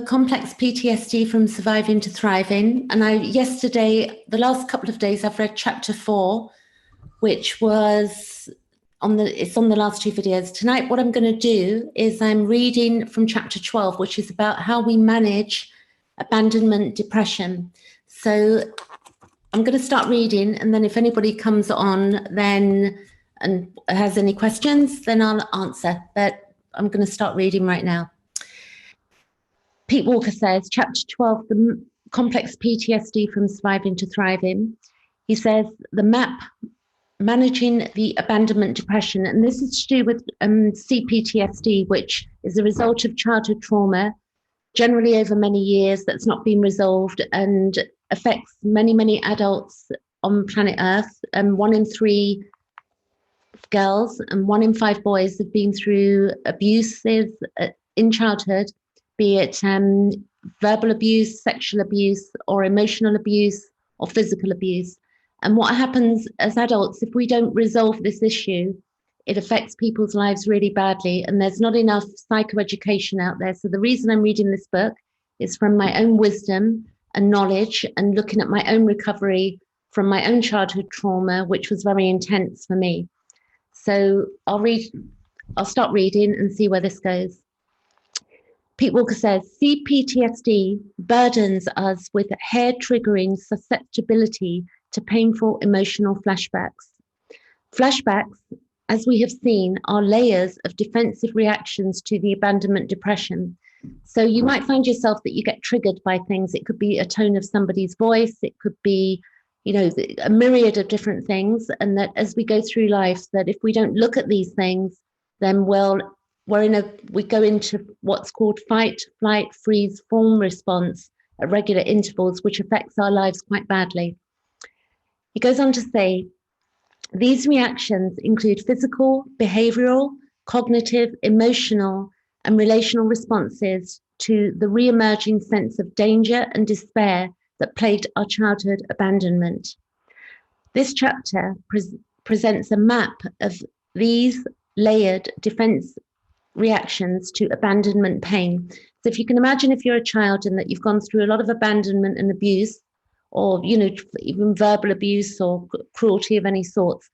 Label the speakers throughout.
Speaker 1: Complex PTSD from surviving to thriving. And the last couple of days, I've read chapter 4, which was it's on the last 2 videos. Tonight, what I'm going to do is I'm reading from chapter 12, which is about how we manage abandonment depression. So I'm going to start reading, and then if anybody comes on and has any questions, then I'll answer. But I'm going to start reading right now. Pete Walker says, chapter 12, the complex PTSD from surviving to thriving. He says, the map, managing the abandonment depression. And this is to do with CPTSD, which is a result of childhood trauma, generally over many years, that's not been resolved and affects many, many adults on planet Earth. 1 in 3 girls and 1 in 5 boys have been through abuses in childhood, be it verbal abuse, sexual abuse, or emotional abuse, or physical abuse. And what happens as adults, if we don't resolve this issue, it affects people's lives really badly, and there's not enough psychoeducation out there. So the reason I'm reading this book is from my own wisdom and knowledge, and looking at my own recovery from my own childhood trauma, which was very intense for me. So I'll start reading and see where this goes. Pete Walker says, CPTSD burdens us with hair-triggering susceptibility to painful emotional flashbacks. Flashbacks, as we have seen, are layers of defensive reactions to the abandonment depression. So you might find yourself that you get triggered by things. It could be a tone of somebody's voice. It could be, a myriad of different things. And that as we go through life, that if we don't look at these things, then we go into what's called fight, flight, freeze, fawn response at regular intervals, which affects our lives quite badly. He goes on to say, these reactions include physical, behavioral, cognitive, emotional, and relational responses to the re-emerging sense of danger and despair that plagued our childhood abandonment. This chapter presents a map of these layered defense reactions to abandonment pain. So if you can imagine, if you're a child and that you've gone through a lot of abandonment and abuse, or even verbal abuse or cruelty of any sorts,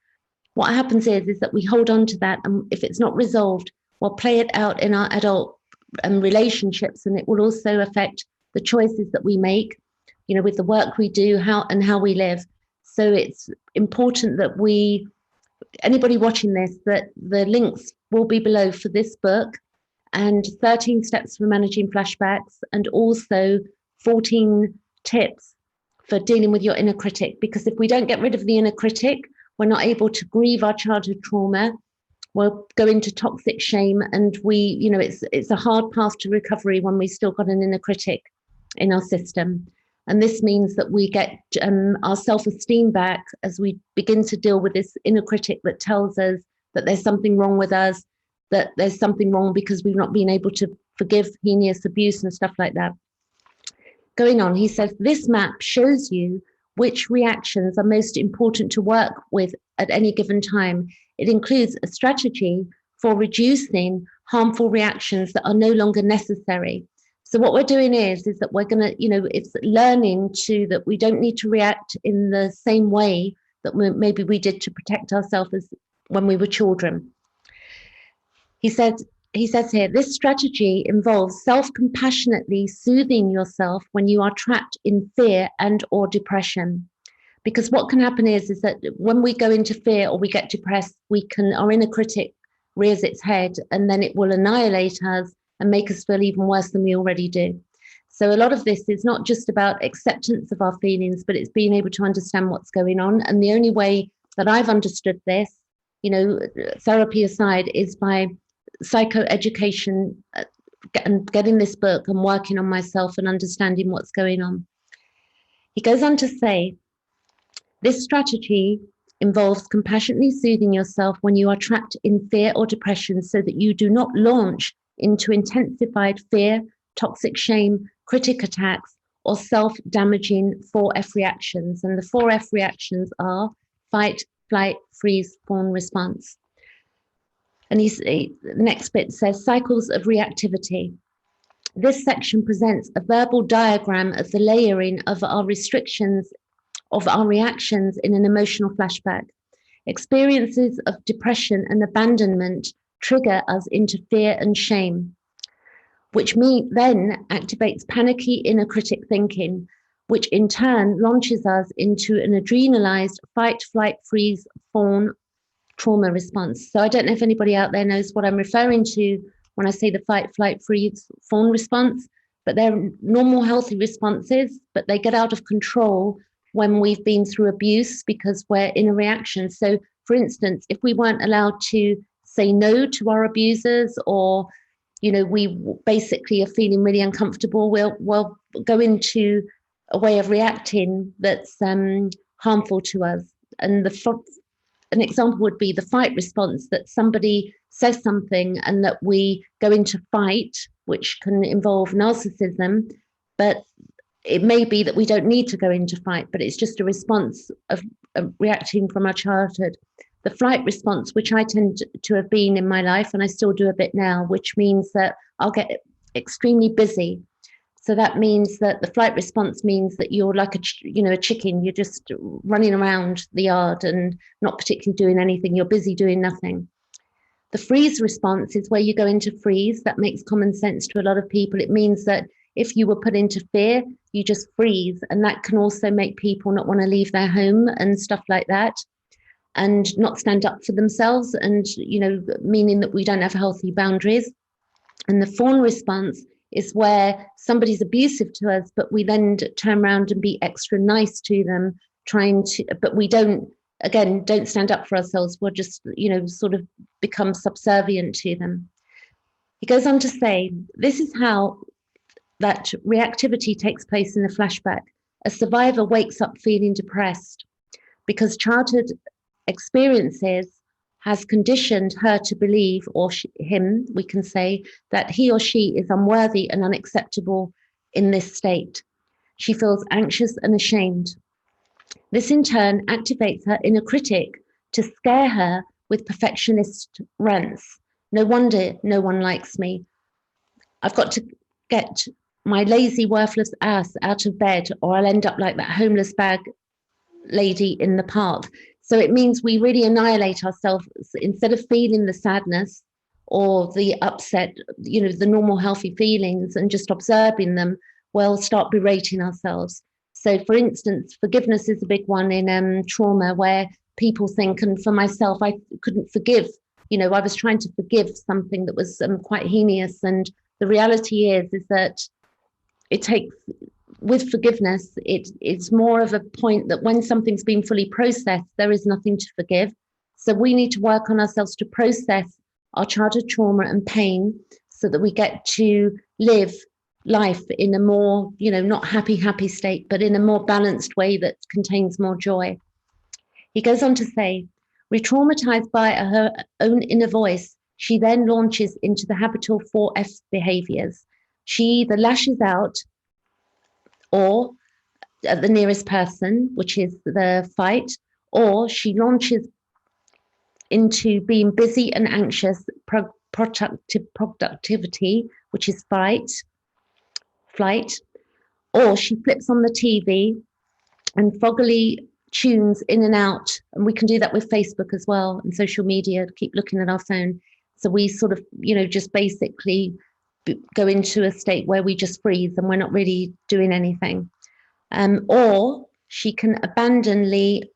Speaker 1: what happens is that we hold on to that, and if it's not resolved, we'll play it out in our adult relationships, and it will also affect the choices that we make, with the work we do, how we live. So it's important that anybody watching this, that the links will be below for this book, and 13 steps for managing flashbacks, and also 14 tips for dealing with your inner critic. Because if we don't get rid of the inner critic, we're not able to grieve our childhood trauma. We'll go into toxic shame, and it's a hard path to recovery when we still got an inner critic in our system. And this means that we get our self-esteem back as we begin to deal with this inner critic that tells us that there's something wrong with us, that there's something wrong because we've not been able to forgive heinous abuse and stuff like that. Going on, he says, this map shows you which reactions are most important to work with at any given time. It includes a strategy for reducing harmful reactions that are no longer necessary. So what we're doing is that we're going to, it's learning that we don't need to react in the same way that maybe we did to protect ourselves as when we were children. He says here, this strategy involves self-compassionately soothing yourself when you are trapped in fear and or depression. Because what can happen is that when we go into fear or we get depressed, our inner critic rears its head, and then it will annihilate us and make us feel even worse than we already do. So a lot of this is not just about acceptance of our feelings, but it's being able to understand what's going on. And the only way that I've understood this, therapy aside, is by psychoeducation and getting this book and working on myself and understanding what's going on. He goes on to say, this strategy involves compassionately soothing yourself when you are trapped in fear or depression, so that you do not launch into intensified fear, toxic shame, critic attacks, or self-damaging 4F reactions. And the 4F reactions are fight, flight, freeze, fawn response. And the next bit says cycles of reactivity. This section presents a verbal diagram of the layering of our restrictions of our reactions in an emotional flashback. Experiences of depression and abandonment trigger us into fear and shame, which then activates panicky inner critic thinking, which in turn launches us into an adrenalized fight, flight, freeze, fawn trauma response. So I don't know if anybody out there knows what I'm referring to when I say the fight, flight, freeze, fawn response, but they're normal, healthy responses, but they get out of control when we've been through abuse because we're in a reaction. So for instance, if we weren't allowed to say no to our abusers, or we basically are feeling really uncomfortable, we'll go into a way of reacting that's harmful to us. And an example would be the fight response, that somebody says something and that we go into fight, which can involve narcissism, but it may be that we don't need to go into fight, but it's just a response of reacting from our childhood. The flight response, which I tend to have been in my life, and I still do a bit now, which means that I'll get extremely busy. So that means that the flight response means that you're like a chicken. You're just running around the yard and not particularly doing anything. You're busy doing nothing. The freeze response is where you go into freeze. That makes common sense to a lot of people. It means that if you were put into fear, you just freeze. And that can also make people not want to leave their home and stuff like that, and not stand up for themselves, and, meaning that we don't have healthy boundaries. And the fawn response is where somebody's abusive to us, but we then turn around and be extra nice to them, but we don't stand up for ourselves. We'll just, sort of become subservient to them. He goes on to say, this is how that reactivity takes place in a flashback. A survivor wakes up feeling depressed because childhood experiences has conditioned her to believe, or him, we can say, that he or she is unworthy and unacceptable in this state. She feels anxious and ashamed. This in turn activates her inner critic to scare her with perfectionist rants. No wonder no one likes me. I've got to get my lazy, worthless ass out of bed, or I'll end up like that homeless bag lady in the park. So it means we really annihilate ourselves. Instead of feeling the sadness or the upset, the normal healthy feelings, and just observing them, we'll start berating ourselves. So for instance, forgiveness is a big one in trauma, where people think, and for myself, I couldn't forgive. I was trying to forgive something that was quite heinous. And the reality is that it takes, with forgiveness, it's more of a point that when something's been fully processed, there is nothing to forgive. So we need to work on ourselves to process our childhood trauma and pain so that we get to live life in a more, not happy state, but in a more balanced way that contains more joy. He goes on to say, re-traumatized by her own inner voice, she then launches into the habitual 4F behaviors. She either lashes out or at the nearest person, which is the fight, or she launches into being busy and anxious, productivity, which is flight, or she flips on the TV and foggily tunes in and out. And we can do that with Facebook as well, and social media, keep looking at our phone. So we sort of, just basically go into a state where we just freeze and we're not really doing anything. Or she can abandonedly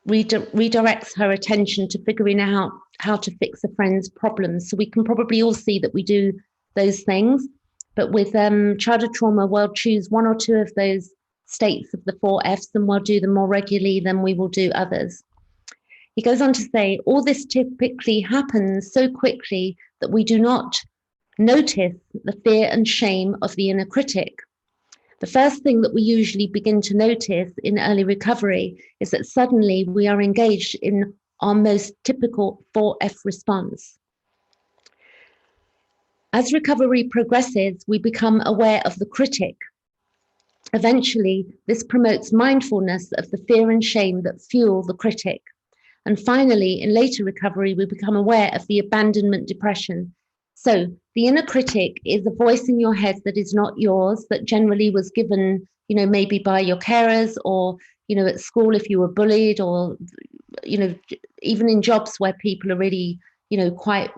Speaker 1: redirects her attention to figuring out how to fix a friend's problems. So we can probably all see that we do those things, but with childhood trauma, we'll choose one or two of those states of the 4Fs, and we'll do them more regularly than we will do others. He goes on to say, all this typically happens so quickly that we do not notice the fear and shame of the inner critic. The first thing that we usually begin to notice in early recovery is that suddenly we are engaged in our most typical 4F response. As recovery progresses, we become aware of the critic. Eventually, this promotes mindfulness of the fear and shame that fuel the critic. And finally, in later recovery, we become aware of the abandonment depression. So The inner critic is a voice in your head that is not yours, that generally was given, maybe by your carers, or, at school if you were bullied, or, even in jobs where people are really, quite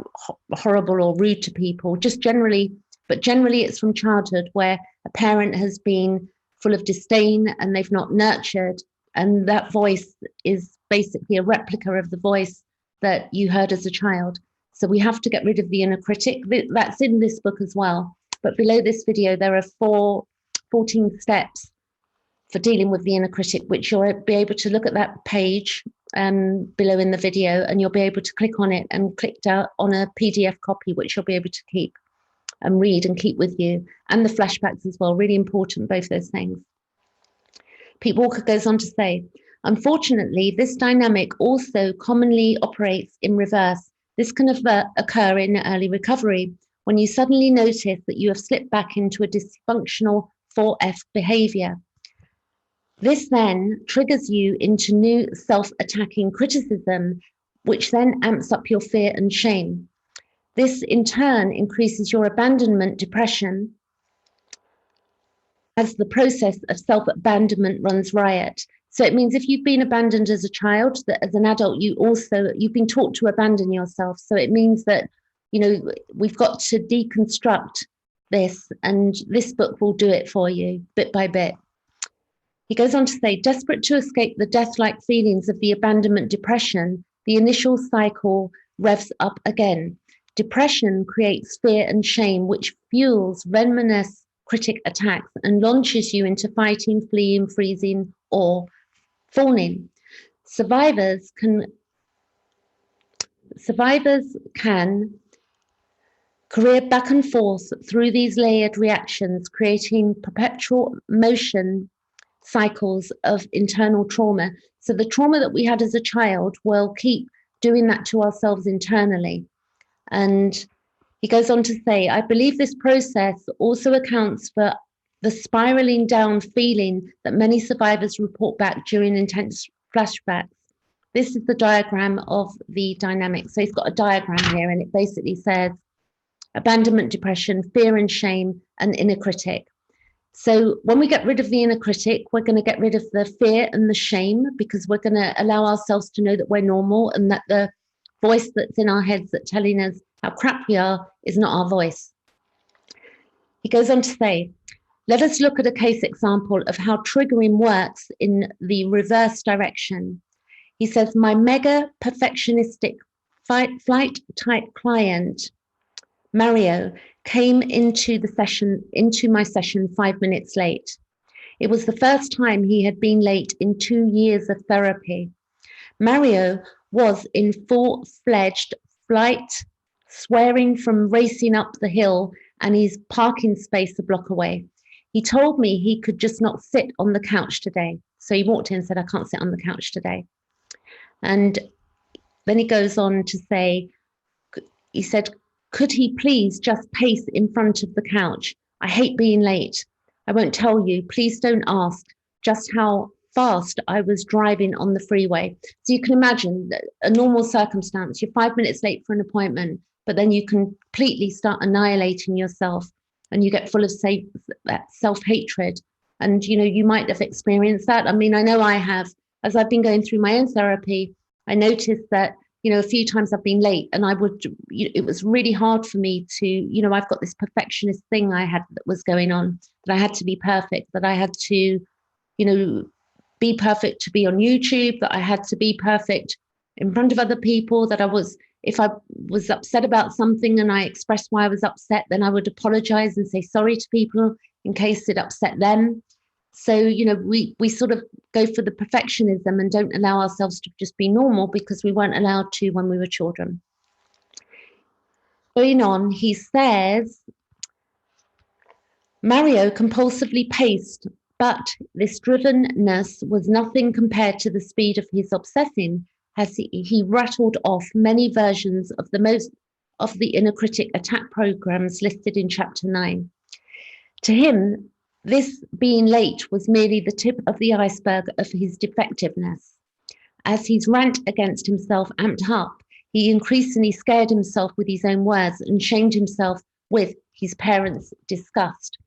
Speaker 1: horrible or rude to people, but generally it's from childhood, where a parent has been full of disdain and they've not nurtured. And that voice is basically a replica of the voice that you heard as a child. So we have to get rid of the inner critic. That's in this book as well. But below this video, there are 14 steps for dealing with the inner critic, which you'll be able to look at that page below in the video, and you'll be able to click on it and click down on a PDF copy, which you'll be able to keep and read and keep with you, and the flashbacks as well. Really important, both those things. Pete Walker goes on to say, unfortunately, this dynamic also commonly operates in reverse. This can occur in early recovery, when you suddenly notice that you have slipped back into a dysfunctional 4F behavior. This then triggers you into new self-attacking criticism, which then amps up your fear and shame. This in turn increases your abandonment depression as the process of self-abandonment runs riot. So it means if you've been abandoned as a child, that as an adult, you've been taught to abandon yourself. So it means that, we've got to deconstruct this, and this book will do it for you bit by bit. He goes on to say, desperate to escape the death-like feelings of the abandonment depression, the initial cycle revs up again. Depression creates fear and shame, which fuels venomous critic attacks and launches you into fighting, fleeing, freezing, or fawning. Survivors can career back and forth through these layered reactions, creating perpetual motion cycles of internal trauma. So the trauma that we had as a child will keep doing that to ourselves internally. And he goes on to say, I believe this process also accounts for the spiraling down feeling that many survivors report back during intense flashbacks. This is the diagram of the dynamic. So he's got a diagram here, and it basically says abandonment, depression, fear and shame, and inner critic. So when we get rid of the inner critic, we're going to get rid of the fear and the shame, because we're going to allow ourselves to know that we're normal, and that the voice that's in our heads that's telling us how crap we are is not our voice. He goes on to say, let us look at a case example of how triggering works in the reverse direction. He says, my mega perfectionistic flight type client, Mario, came into my session 5 minutes late. It was the first time he had been late in 2 years of therapy. Mario was in full-fledged flight, swearing from racing up the hill and his parking space a block away. He told me he could just not sit on the couch today. So he walked in and said, I can't sit on the couch today. And then he goes on to say, he said, could he please just pace in front of the couch? I hate being late. I won't tell you. Please don't ask just how fast I was driving on the freeway. So you can imagine a normal circumstance. You're 5 minutes late for an appointment, but then you completely start annihilating yourself, and you get full of self-hatred. And, you might have experienced that. I mean, I know I have. As I've been going through my own therapy, I noticed that, a few times I've been late, and it was really hard for me to, I've got this perfectionist thing I had that was going on, that I had to be perfect, that I had to, be perfect to be on YouTube, that I had to be perfect in front of other people, that if I was upset about something and I expressed why I was upset, then I would apologize and say sorry to people in case it upset them. So, we sort of go for the perfectionism and don't allow ourselves to just be normal, because we weren't allowed to when we were children. Going on, he says, Mario compulsively paced, but this drivenness was nothing compared to the speed of his obsessing, as he rattled off many versions of the inner critic attack programs listed in chapter 9. To him, this being late was merely the tip of the iceberg of his defectiveness. As his rant against himself amped up, he increasingly scared himself with his own words and shamed himself with his parents' disgust.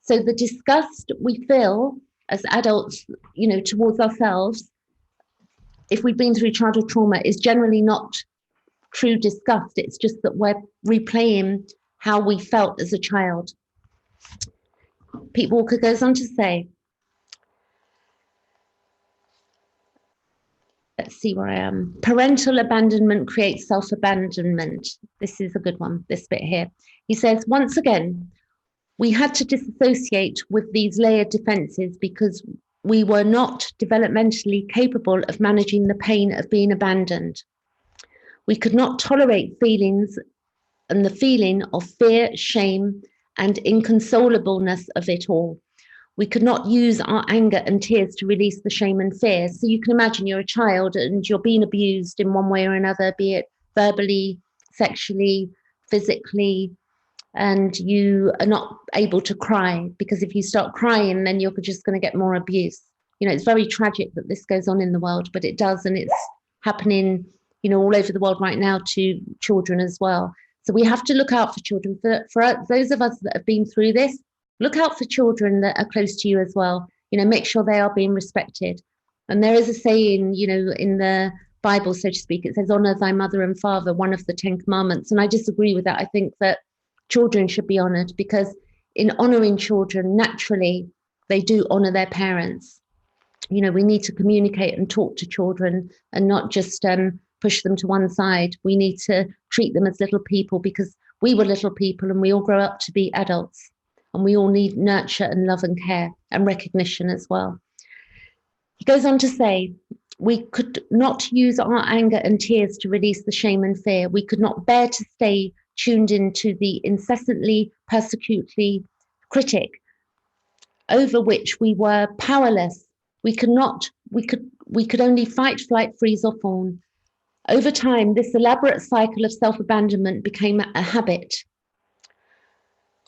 Speaker 1: So the disgust we feel as adults, towards ourselves, if we've been through childhood trauma, is generally not true disgust. It's just that we're replaying how we felt as a child. Pete Walker goes on to say, let's see where I am. Parental abandonment creates self-abandonment. This is a good one, this bit here. He says, once again, we had to disassociate with these layered defenses because we were not developmentally capable of managing the pain of being abandoned. We could not tolerate feelings and the feeling of fear, shame, and inconsolableness of it all. We could not use our anger and tears to release the shame and fear. So you can imagine you're a child and you're being abused in one way or another, be it verbally, sexually, physically, and you are not able to cry, because if you start crying, then you're just going to get more abuse. It's very tragic that this goes on in the world, but it does, and it's happening, all over the world right now to children as well. So we have to look out for children. For those of us that have been through this, look out for children that are close to you as well. Make sure they are being respected. And there is a saying, in the Bible, so to speak, it says, honor thy mother and father, one of the 10 commandments. And I disagree with that. I think that children should be honored, because in honoring children, naturally, they do honor their parents. We need to communicate and talk to children and not just push them to one side. We need to treat them as little people, because we were little people and we all grow up to be adults, and we all need nurture and love and care and recognition as well. He goes on to say, we could not use our anger and tears to release the shame and fear. We could not bear to stay tuned into the incessantly persecutory critic over which we were powerless. We could only fight, flight, freeze, or fawn. Over time, this elaborate cycle of self-abandonment became a habit.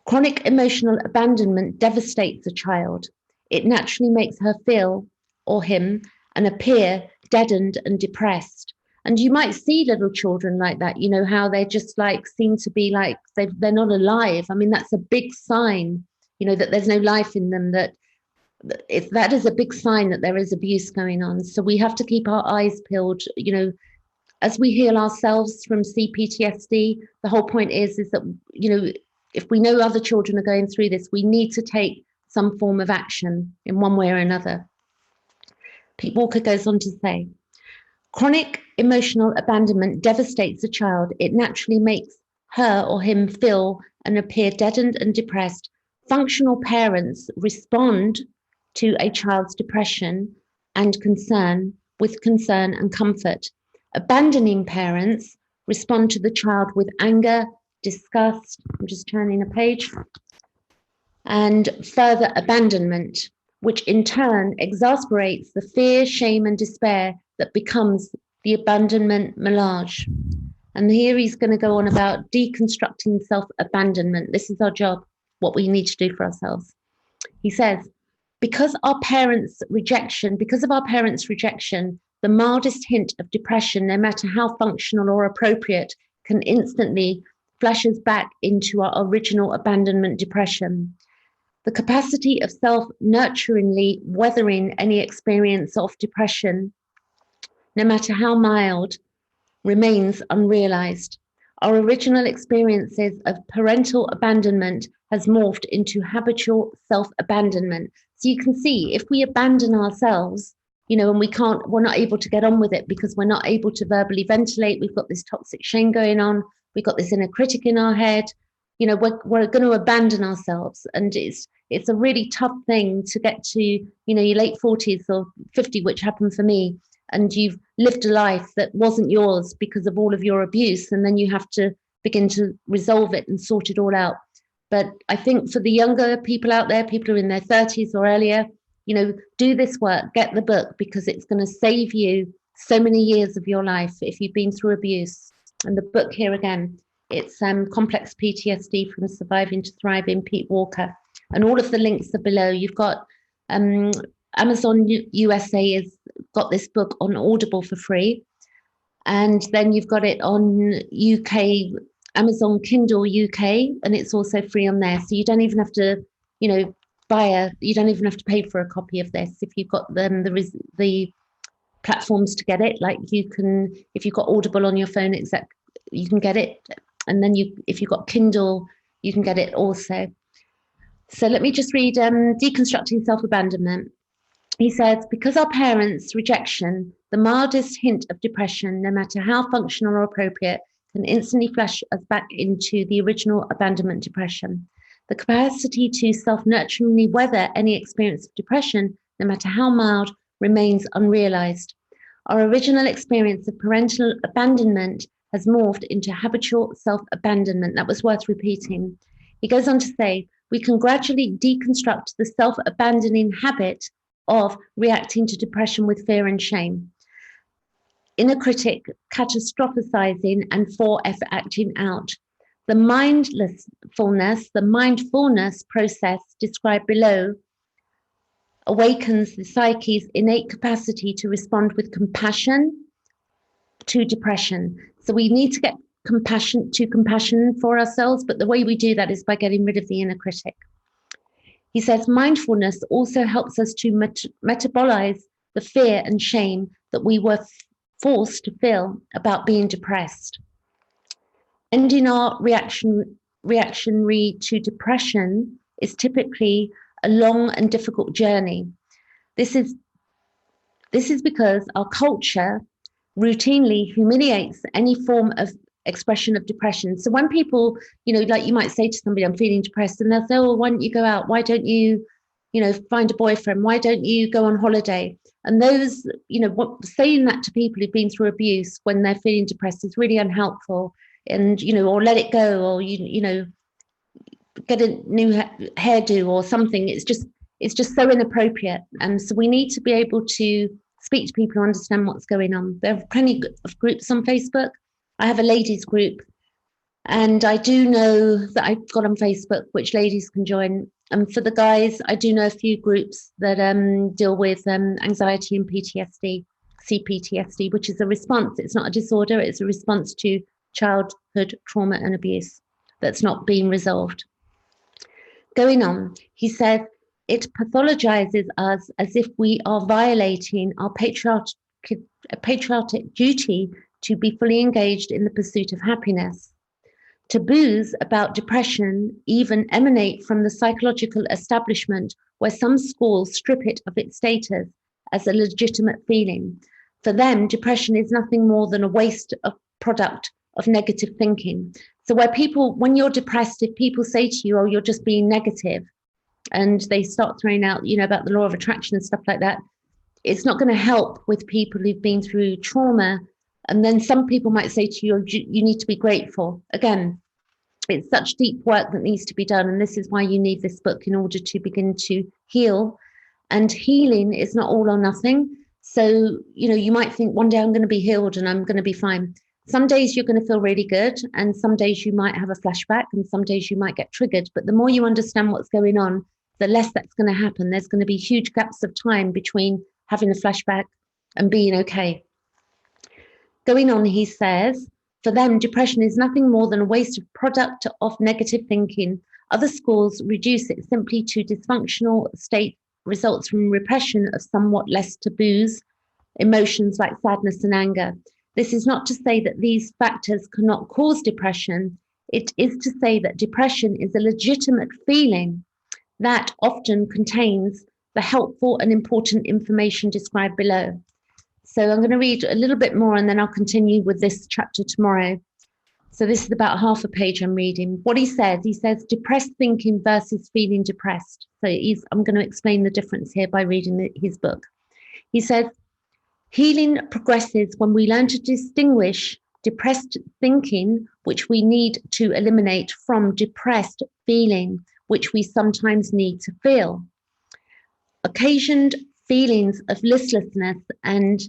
Speaker 1: Chronic emotional abandonment devastates a child. It naturally makes her feel, or him, and appear deadened and depressed. And you might see little children like that, how they just seem to be like they're not alive. I mean, that's a big sign, that there's no life in them, that is a big sign that there is abuse going on. So we have to keep our eyes peeled, as we heal ourselves from CPTSD. The whole point is that, if we know other children are going through this, we need to take some form of action in one way or another. Pete Walker goes on to say, chronic emotional abandonment devastates a child. It naturally makes her or him feel and appear deadened and depressed. Functional parents respond to a child's depression and concern with concern and comfort. Abandoning parents respond to the child with anger, disgust, I'm just turning a page, and further abandonment, which in turn exasperates the fear, shame, and despair that becomes the abandonment melange. And here he's going to go on about deconstructing self-abandonment. This is our job, what we need to do for ourselves. He says, because of our parents' rejection, the mildest hint of depression, no matter how functional or appropriate, can instantly flash us back into our original abandonment depression. The capacity of self-nurturingly weathering any experience of depression, no matter how mild, remains unrealized. Our original experiences of parental abandonment has morphed into habitual self-abandonment. So you can see, if we abandon ourselves, and we're not able to get on with it because we're not able to verbally ventilate, we've got this toxic shame going on, we've got this inner critic in our head, we're going to abandon ourselves. And it's a really tough thing to get to, your late 40s or 50, which happened for me, and you've lived a life that wasn't yours because of all of your abuse, and then you have to begin to resolve it and sort it all out. But I think for the younger people out there, people who are in their 30s or earlier, do this work, get the book, because it's going to save you so many years of your life if you've been through abuse. And the book here again, it's Complex PTSD from Surviving to Thriving, Pete Walker. And all of the links are below. You've got Amazon USA has got this book on Audible for free. And then you've got it on UK Amazon Kindle UK, and it's also free on there. So you don't even have to, you know, you don't even have to pay for a copy of this if you've got the platforms to get it. Like you can, if you've got Audible on your phone, you can get it. And then if you've got Kindle, you can get it also. So let me just read Deconstructing Self-Abandonment. He says, because our parents' rejection, the mildest hint of depression, no matter how functional or appropriate, can instantly flash us back into the original abandonment depression. The capacity to self-nurturingly weather any experience of depression, no matter how mild, remains unrealized. Our original experience of parental abandonment has morphed into habitual self-abandonment. That was worth repeating. He goes on to say, we can gradually deconstruct the self-abandoning habit of reacting to depression with fear and shame. Inner critic, catastrophizing, and 4F acting out. The mindfulness process described below awakens the psyche's innate capacity to respond with compassion to depression. So we need to get compassion for ourselves, but the way we do that is by getting rid of the inner critic. He says mindfulness also helps us to metabolize the fear and shame that we were forced to feel about being depressed. Ending our reactionary to depression is typically a long and difficult journey. This is because our culture routinely humiliates any form of expression of depression. So when people, like you might say to somebody, I'm feeling depressed, and they'll say, oh, why don't you go out? Why don't you, find a boyfriend? Why don't you go on holiday? And those, saying that to people who've been through abuse when they're feeling depressed is really unhelpful. And, or let it go, or, get a new hairdo or something. It's just so inappropriate. And so we need to be able to speak to people who understand what's going on. There are plenty of groups on Facebook. I have a ladies group, and I do know that I've got on Facebook, which ladies can join. And for the guys, I do know a few groups that deal with anxiety and PTSD, CPTSD, which is a response. It's not a disorder. It's a response to childhood trauma and abuse that's not being resolved. Going on, he said, it pathologizes us as if we are violating our patriotic duty to be fully engaged in the pursuit of happiness. Taboos about depression even emanate from the psychological establishment, where some schools strip it of its status as a legitimate feeling. For them, depression is nothing more than a waste of product of negative thinking. So when you're depressed, if people say to you, oh, you're just being negative, and they start throwing out, about the law of attraction and stuff like that, it's not going to help with people who've been through trauma. And then some people might say to you, you need to be grateful. Again, it's such deep work that needs to be done. And this is why you need this book in order to begin to heal. And healing is not all or nothing. So, you might think one day I'm going to be healed and I'm going to be fine. Some days you're going to feel really good, and some days you might have a flashback, and some days you might get triggered. But the more you understand what's going on, the less that's going to happen. There's going to be huge gaps of time between having a flashback and being okay. Going on, he says, for them, depression is nothing more than a waste of product of negative thinking. Other schools reduce it simply to dysfunctional state results from repression of somewhat less taboos, emotions like sadness and anger. This is not to say that these factors cannot cause depression. It is to say that depression is a legitimate feeling that often contains the helpful and important information described below. So I'm going to read a little bit more and then I'll continue with this chapter tomorrow. So this is about half a page I'm reading. What he says, depressed thinking versus feeling depressed. So I'm going to explain the difference here by reading his book. He says, healing progresses when we learn to distinguish depressed thinking, which we need to eliminate, from depressed feeling, which we sometimes need to feel. Occasioned feelings of listlessness and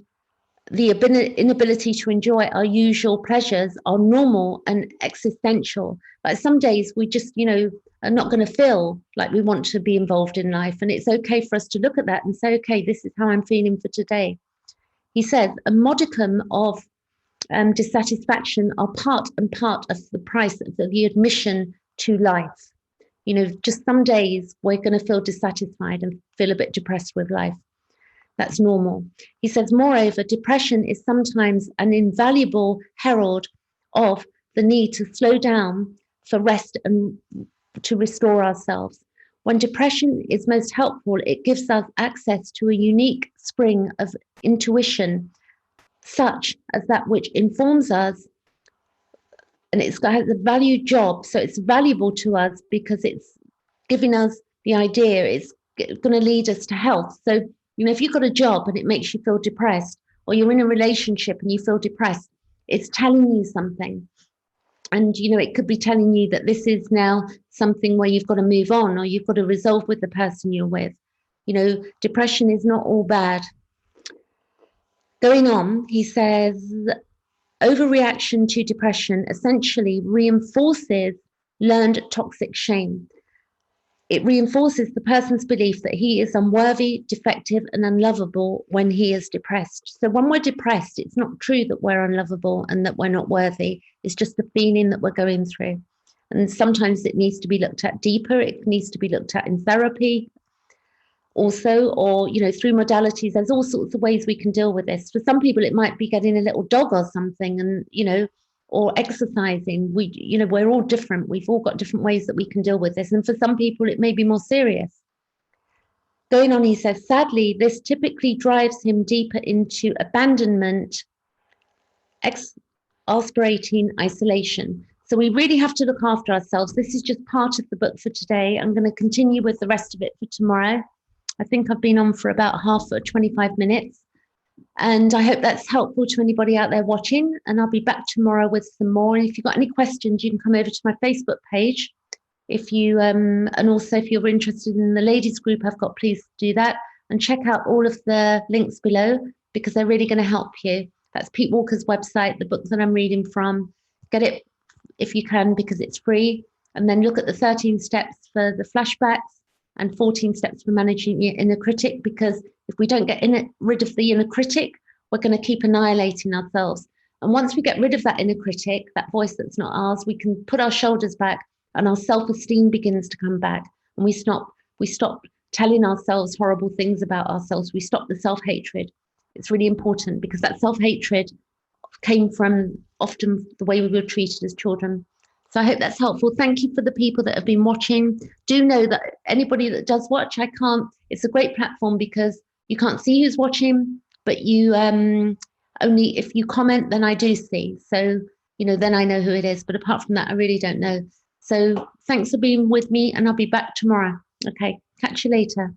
Speaker 1: the inability to enjoy our usual pleasures are normal and existential. But some days we just, are not going to feel like we want to be involved in life. And it's okay for us to look at that and say, okay, this is how I'm feeling for today. He says a modicum of dissatisfaction are part and part of the price of the admission to life. You know, just some days we're going to feel dissatisfied and feel a bit depressed with life. That's normal. He says, moreover, depression is sometimes an invaluable herald of the need to slow down for rest and to restore ourselves. When depression is most helpful, it gives us access to a unique spring of intuition, such as that which informs us, and it's got a valued job. So it's valuable to us because it's giving us the idea, it's going to lead us to health. So, you know, if you've got a job and it makes you feel depressed, or you're in a relationship and you feel depressed, it's telling you something. And, you know, it could be telling you that this is now something where you've got to move on, or you've got to resolve with the person you're with. You know, depression is not all bad. Going on, he says, overreaction to depression essentially reinforces learned toxic shame. It reinforces the person's belief that he is unworthy, defective, and unlovable when he is depressed. So when we're depressed, it's not true that we're unlovable and that we're not worthy. It's just the feeling that we're going through. And sometimes it needs to be looked at deeper. It needs to be looked at in therapy also, or, you know, through modalities. There's all sorts of ways we can deal with this. For some people, it might be getting a little dog or something, and, you know, or exercising. We, you know, we're all different. We've all got different ways that we can deal with this. And for some people, it may be more serious. Going on, he says, sadly, this typically drives him deeper into abandonment, exasperating isolation. So we really have to look after ourselves. This is just part of the book for today. I'm going to continue with the rest of it for tomorrow. I think I've been on for about 25 minutes. And I hope that's helpful to anybody out there watching. And I'll be back tomorrow with some more. And if you've got any questions, you can come over to my Facebook page. If you and also if you're interested in the ladies group I've got, please do that. And check out all of the links below, because they're really going to help you. That's Pete Walker's website, the book that I'm reading from. Get it if you can, because it's free. And then look at the 13 steps for the flashbacks and 14 steps for managing your inner critic, because if we don't get rid of the inner critic, we're going to keep annihilating ourselves. And once we get rid of that inner critic, that voice that's not ours, we can put our shoulders back and our self-esteem begins to come back. And we stop telling ourselves horrible things about ourselves. We stop the self-hatred. It's really important, because that self-hatred came from often the way we were treated as children. So I hope that's helpful. Thank you for the people that have been watching. Do know that anybody that does watch, it's a great platform because you can't see who's watching, but you only if you comment, then I do see. So, you know, then I know who it is. But apart from that, I really don't know. So thanks for being with me, and I'll be back tomorrow. Okay, catch you later.